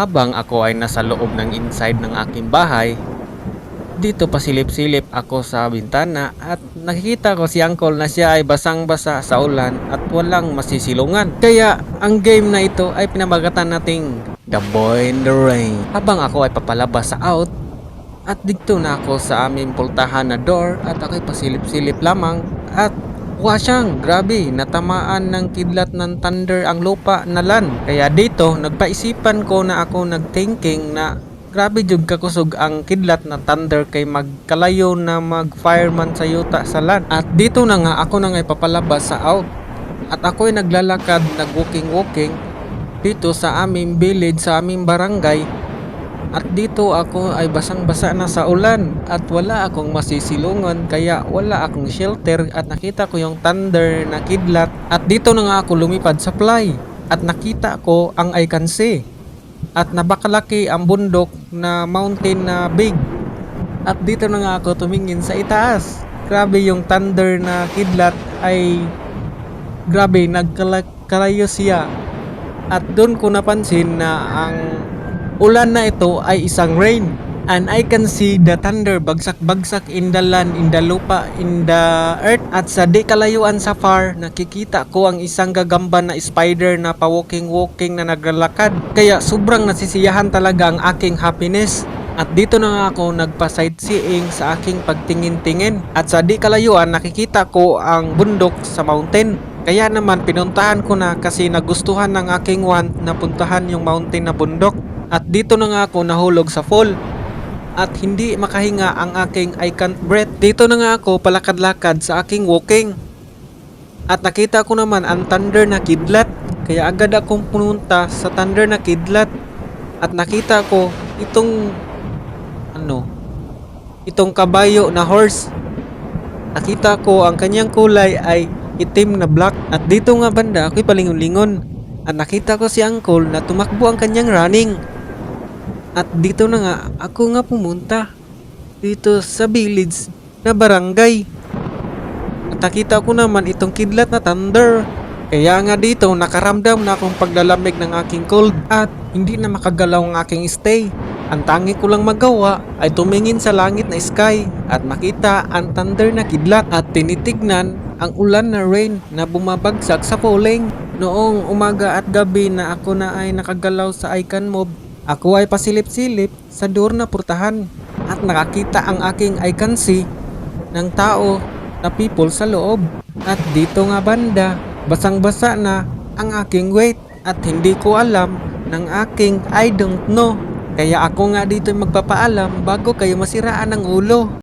Habang ako ay nasa loob ng inside ng aking bahay, dito pasilip-silip ako sa bintana at nakikita ko si Uncle na siya ay basang-basa sa ulan at walang masisilungan. Kaya ang game na ito ay pinamagatan nating The Boy in the Rain. Habang ako ay papalabas sa out at dito na ako sa aming pultahan na door at ako'y pasilip-silip lamang at wasyang, grabe, natamaan ng kidlat ng thunder ang lupa na land. Kaya dito, nagpaisipan ko na ako nagthinking na grabe jud kakusog ang kidlat na thunder kay magkalayo na mag-fireman sa yuta sa land. At dito na nga ako na ngay papalabas sa out. At ako'y naglalakad, nag-walking-walking dito sa aming village, sa aming barangay. At dito ako ay basang-basa na sa ulan at wala akong masisilungan kaya wala akong shelter at nakita ko yung thunder na kidlat at dito na nga ako lumipad sa fly at nakita ko ang I can see at napakalaki ang bundok na mountain na big at dito na nga ako tumingin sa itaas. Grabe yung thunder na kidlat ay grabe nagkalayo siya at doon ko napansin na ang ulan na ito ay isang rain and I can see the thunder bagsak-bagsak in the land, in the lupa, in the earth at sa di kalayuan sa far nakikita ko ang isang gagamba na spider na pa-walking-walking na naglalakad kaya sobrang nasisiyahan talaga ang aking happiness at dito na nga ako nagpa-sightseeing sa aking pagtingin-tingin at sa di kalayuan nakikita ko ang bundok sa mountain kaya naman pinuntahan ko na kasi nagustuhan ng aking want na puntahan yung mountain na bundok. At dito na nga ako nahulog sa fall at hindi makahinga ang aking I can't breathe. Dito na nga ako palakad-lakad sa aking walking at nakita ko naman ang thunder na kidlat kaya agad akong pumunta sa thunder na kidlat at nakita ko itong kabayo na horse. Nakita ko ang kanyang kulay ay itim na black at dito nga banda ako'y palingon-lingon at nakita ko si Uncle na tumakbo ang kanyang running. At dito na nga ako nga pumunta dito sa village na barangay at nakita ko naman itong kidlat na thunder kaya nga dito nakaramdam na akong paglalamig ng aking cold at hindi na makagalaw ang aking stay. Ang tangi ko lang magawa ay tumingin sa langit na sky at makita ang thunder na kidlat at tinitignan ang ulan na rain na bumabagsak sa falling. Noong umaga at gabi na ako na ay nakagalaw sa I can move, ako ay pasilip-silip sa door na purtahan at nakakita ang aking I can see ng tao na people sa loob. At dito nga banda, basang-basa na ang aking weight at hindi ko alam ng aking I don't know. Kaya ako nga dito magpapaalam bago kayo masiraan ng ulo.